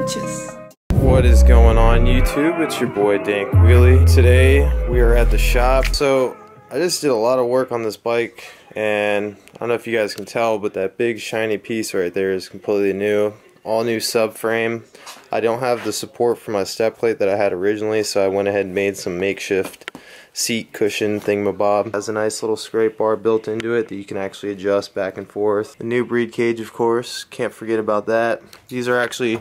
Pooches. What is going on YouTube? It's your boy DankWheelie. Today we are at the shop. So I just did a lot of work on this bike, and I don't know if you guys can tell, but that big shiny piece right there is completely new. All new subframe. I don't have the support for my step plate that I had originally, so I went ahead and made some makeshift seat cushion thingamabob. It has a nice little scrape bar built into it that you can actually adjust back and forth. The new breed cage, of course, can't forget about that. These are actually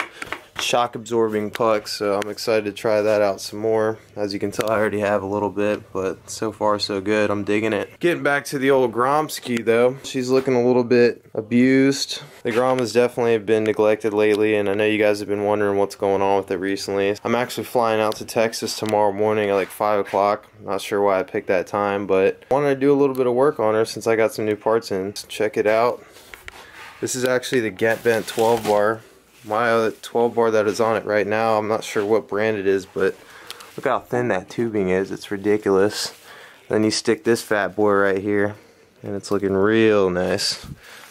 shock absorbing pucks, so I'm excited to try that out some more. As you can tell, I already have a little bit, but so far so good. I'm digging it. Getting back to the old Grom ski though, she's looking a little bit abused. The Grom has definitely been neglected lately, and I know you guys have been wondering what's going on with it recently. I'm actually flying out to Texas tomorrow morning at like 5 o'clock. Not sure why I picked that time, but I wanted to do a little bit of work on her since I got some new parts in. Check it out. This is actually the GetBent 12 bar. My 12 bar that is on it right now, I'm not sure what brand it is, but look how thin that tubing is. It's ridiculous. Then you stick this fat boy right here, and it's looking real nice.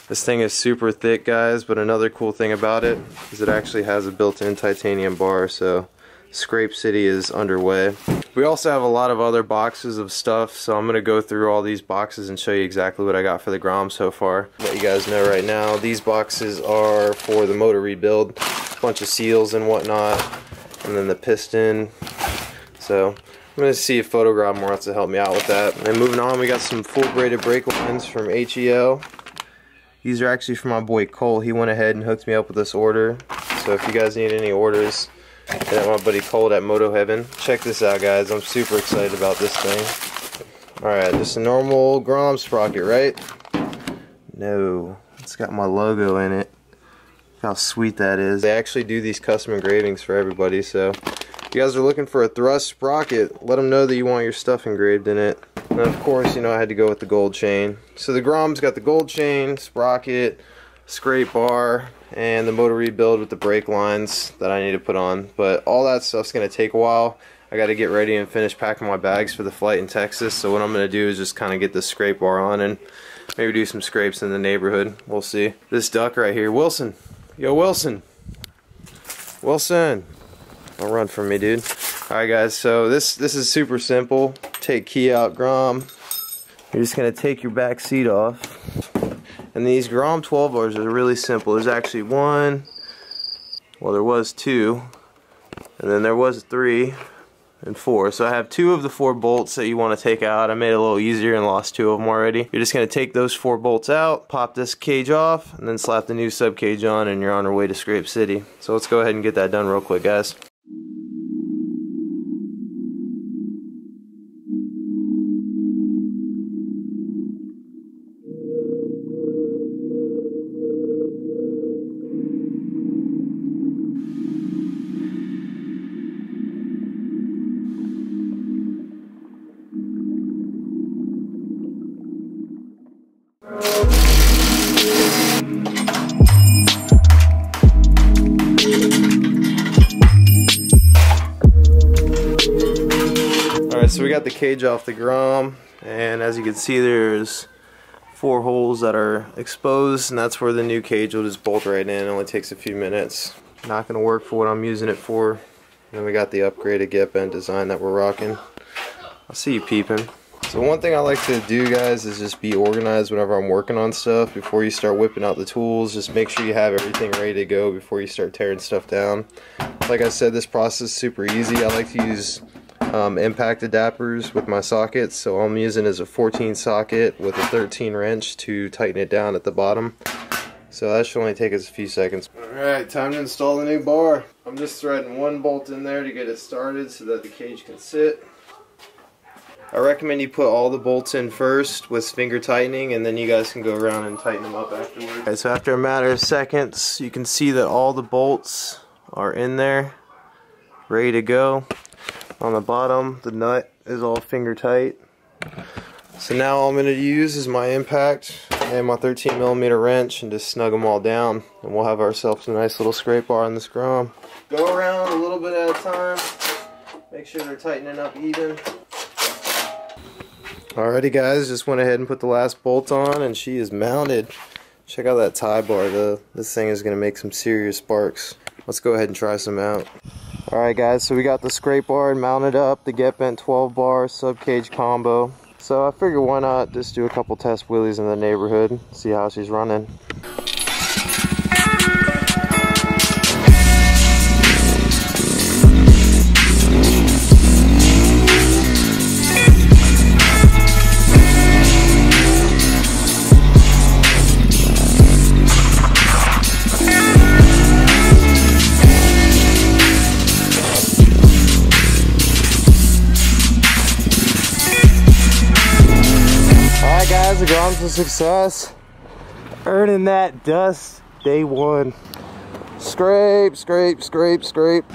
This thing is super thick, guys, but another cool thing about it is it actually has a built-in titanium bar, so Scrape City is underway. We also have a lot of other boxes of stuff, so I'm going to go through all these boxes and show you exactly what I got for the Grom so far. Let you guys know right now, these boxes are for the motor rebuild, a bunch of seals and whatnot, and then the piston. So I'm going to see if Photograph wants to help me out with that. And moving on, we got some full braided brake lines from HEL. These are actually from my boy Cole. He went ahead and hooked me up with this order. So if you guys need any orders, hit up my buddy Cole at Moto Heaven. Check this out, guys. I'm super excited about this thing. Alright, just a normal Grom sprocket, right? No, it's got my logo in it. Look how sweet that is. They actually do these custom engravings for everybody, so if you guys are looking for a thrust sprocket, let them know that you want your stuff engraved in it. And of course, you know, I had to go with the gold chain. So the Grom's got the gold chain, sprocket, scrape bar, and the motor rebuild with the brake lines that I need to put on. But all that stuff's going to take a while. I got to get ready and finish packing my bags for the flight in Texas. So what I'm going to do is just kind of get the scrape bar on and maybe do some scrapes in the neighborhood. We'll see. This duck right here, Wilson. Yo, Wilson. Wilson. Don't run from me, dude. Alright guys, so this is super simple. Take key out Grom. You're just going to take your back seat off. And these Grom 12 bars are really simple. There's actually one, well there was two, and then there was 3 and 4. So I have 2 of the 4 bolts that you want to take out. I made it a little easier and lost 2 of them already. You're just going to take those 4 bolts out, pop this cage off, and then slap the new sub cage on, and you're on your way to Scrape City. So let's go ahead and get that done real quick, guys. Alright, so we got the cage off the Grom, and as you can see there's 4 holes that are exposed, and that's where the new cage will just bolt right in. It only takes a few minutes. Not going to work for what I'm using it for. And then we got the upgraded GetBent design that we're rocking. I see you peeping. So one thing I like to do, guys, is just be organized whenever I'm working on stuff. Before you start whipping out the tools, just make sure you have everything ready to go before you start tearing stuff down. Like I said, this process is super easy. I like to use impact adapters with my sockets, so all I'm using is a 14 socket with a 13 wrench to tighten it down at the bottom. So that should only take us a few seconds. Alright, time to install the new bar. I'm just threading 1 bolt in there to get it started so that the cage can sit. I recommend you put all the bolts in first with finger tightening, and then you guys can go around and tighten them up afterwards. Okay, so after a matter of seconds, you can see that all the bolts are in there, ready to go. On the bottom, the nut is all finger tight. So now all I'm going to use is my impact and my 13mm wrench and just snug them all down, and we'll have ourselves a nice little scrape bar on this Grom. Go around a little bit at a time, make sure they're tightening up even. Alrighty guys, just went ahead and put the last bolt on, and she is mounted. Check out that tie bar. This thing is going to make some serious sparks. let's go ahead and try some out. Alright guys, so we got the scrape bar mounted up, the GetBent 12 bar subcage combo. So I figured why not just do a couple test wheelies in the neighborhood, see how she's running. Guys, the Grom's a success. Earning that dust day one. Scrape, scrape, scrape, scrape.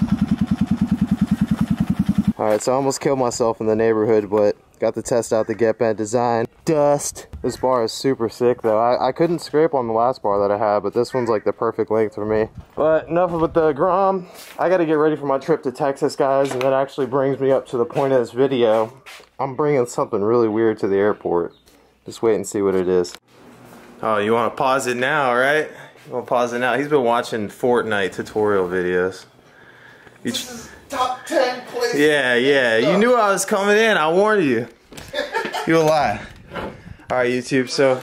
Alright, so I almost killed myself in the neighborhood, but got to test out the GetBent Design. Dust. This bar is super sick though. I couldn't scrape on the last bar that I had, but this one's like the perfect length for me. But enough about the Grom. I gotta get ready for my trip to Texas, guys, and that actually brings me up to the point of this video. I'm bringing something really weird to the airport. Just wait and see what it is. Oh, you want to pause it now, right? You want to pause it now? He's been watching Fortnite tutorial videos. This is top 10 places. Yeah. You knew I was coming in. I warned you. You a lie. Alright, YouTube. So,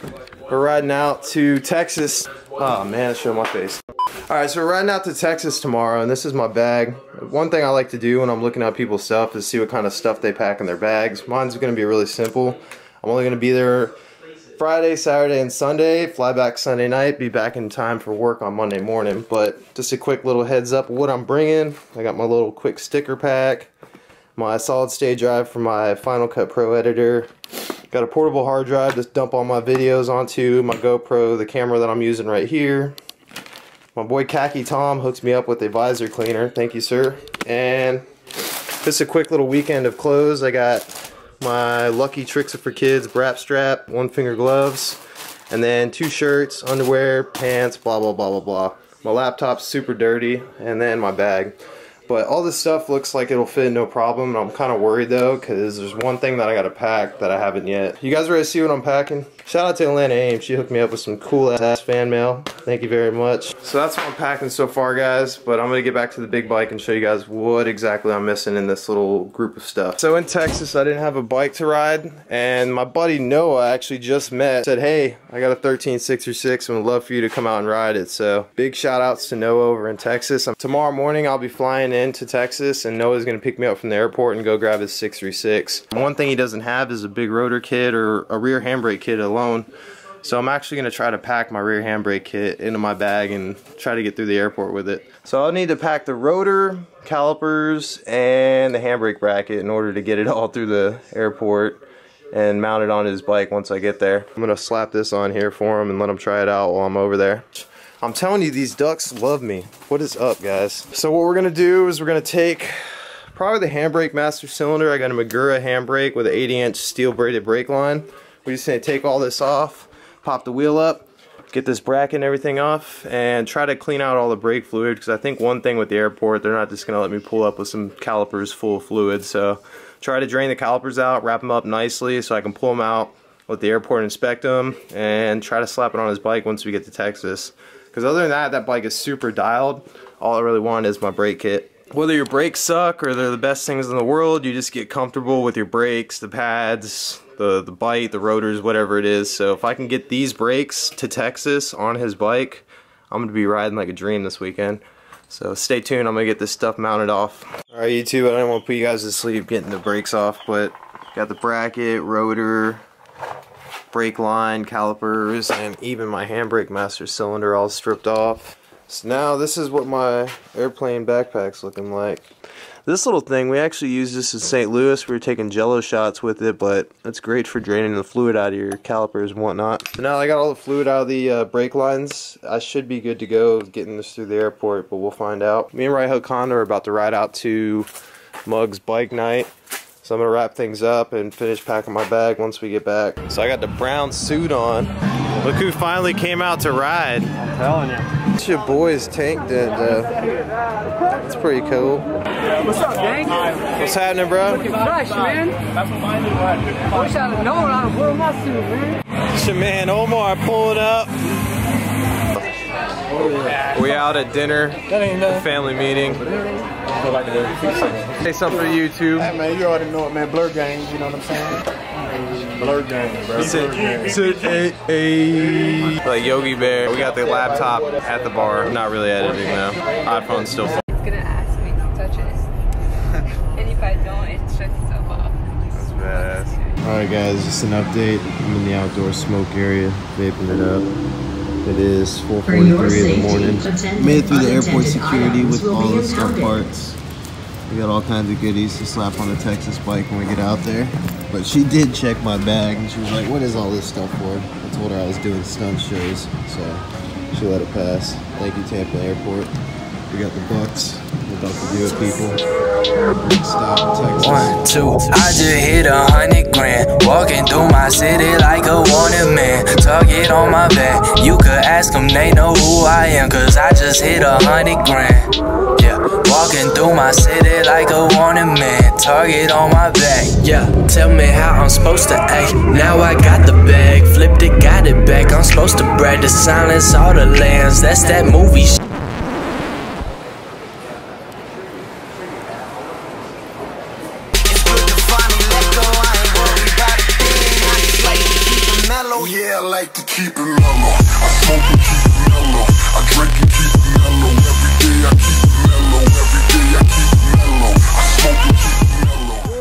we're riding out to Texas. Oh, man, it's showing my face. Alright, so we're riding out to Texas tomorrow, and this is my bag. One thing I like to do when I'm looking at people's stuff is see what kind of stuff they pack in their bags. Mine's going to be really simple. I'm only going to be there Friday, Saturday, and Sunday. Fly back Sunday night. Be back in time for work on Monday morning. But just a quick little heads up of what I'm bringing. I got my little quick sticker pack. My solid state drive for my Final Cut Pro editor. Got a portable hard drive to dump all my videos onto. My GoPro, the camera that I'm using right here. My boy Khaki Tom hooks me up with a visor cleaner. Thank you, sir. And just a quick little weekend of clothes. I got my Lucky Tricks for Kids Brap Strap, 1-finger gloves, and then 2 shirts, underwear, pants, blah blah blah blah blah. My laptop's super dirty, and then my bag. But all this stuff looks like it'll fit no problem, and I'm kind of worried though, because there's one thing that I gotta pack that I haven't yet. You guys ready to see what I'm packing? Shout out to Atlanta Ames, she hooked me up with some cool ass fan mail. Thank you very much. So that's what I'm packing so far, guys, but I'm gonna get back to the big bike and show you guys what exactly I'm missing in this little group of stuff. So in Texas, I didn't have a bike to ride, and my buddy Noah actually just met, said, hey, I got a 1366 and would love for you to come out and ride it. So big shout outs to Noah over in Texas. Tomorrow morning, I'll be flying into Texas, and Noah's gonna pick me up from the airport and go grab his 636. One thing he doesn't have is a big rotor kit or a rear handbrake kit alone. So I'm actually gonna try to pack my rear handbrake kit into my bag and try to get through the airport with it. So I'll need to pack the rotor, calipers, and the handbrake bracket in order to get it all through the airport and mount it on his bike once I get there. I'm gonna slap this on here for him and let him try it out while I'm over there. I'm telling you, these ducks love me. What is up, guys? So what we're gonna do is we're gonna take probably the handbrake master cylinder. I got a Magura handbrake with an 80-inch steel braided brake line. We're just gonna take all this off, pop the wheel up, get this bracket and everything off, and try to clean out all the brake fluid, because I think one thing with the airport, they're not just gonna let me pull up with some calipers full of fluid. So try to drain the calipers out, wrap them up nicely so I can pull them out, let the airport inspect them, and try to slap it on his bike once we get to Texas. Because other than that, that bike is super dialed. All I really want is my brake kit. Whether your brakes suck or they're the best things in the world, you just get comfortable with your brakes, the pads, the bite, the rotors, whatever it is. So if I can get these brakes to Texas on his bike, I'm going to be riding like a dream this weekend. So stay tuned, I'm going to get this stuff mounted off. Alright YouTube, I don't want to put you guys to sleep getting the brakes off, but got the bracket, rotor, brake line, calipers, and even my handbrake master cylinder all stripped off. So now this is what my airplane backpack's looking like. This little thing, we actually used this in St. Louis. We were taking jello shots with it, but it's great for draining the fluid out of your calipers and whatnot. So now I got all the fluid out of the brake lines. I should be good to go getting this through the airport, but we'll find out. Me and Raiho Kondo are about to ride out to Mug's bike night. So I'm going to wrap things up and finish packing my bag once we get back. So I got the brown suit on. Look who finally came out to ride. I'm telling you. It's your boy's tank did. It's pretty cool. What's up, gang? What's happening, bro? Looking fresh, man. That's what mine is. I wish I'd have known how to blow my suit, man. It's your man Omar pulling up. We out at dinner, family meeting. Say something for YouTube. Hey man, you already know it, man. Blur games, you know what I'm saying? Blur games, bro. Like Yogi Bear, we got the laptop at the bar. Not really editing though. iPhone's still fun. It's gonna ask me to touch it. And if I don't, it shuts itself off. That's badass. Alright guys, just an update. I'm in the outdoor smoke area, vaping it up. It is 4:43 in the morning. Made it through the airport security with all the stuff parts. We got all kinds of goodies to slap on the Texas bike when we get out there. But she did check my bag and she was like, what is all this stuff for? I told her I was doing stunt shows, so she let it pass. Thank you, Tampa Airport. We got the Bucks. We're about to do it, people. Stop, Texas. 1, 2, I just hit 100 grand. Walking through my city like a wanted man. Target on my back. You could ask them, they know who I am. Cause I just hit 100 grand. Yeah, walking through my city like a wanted man. Target on my back. Yeah, tell me how I'm supposed to act. Now I got the bag. Flipped it, got it back. I'm supposed to brag to silence all the lands. That's that movie shit. Yeah, I like to keep it mellow. I smoke and keep it mellow. I drink and keep it mellow. Every day I keep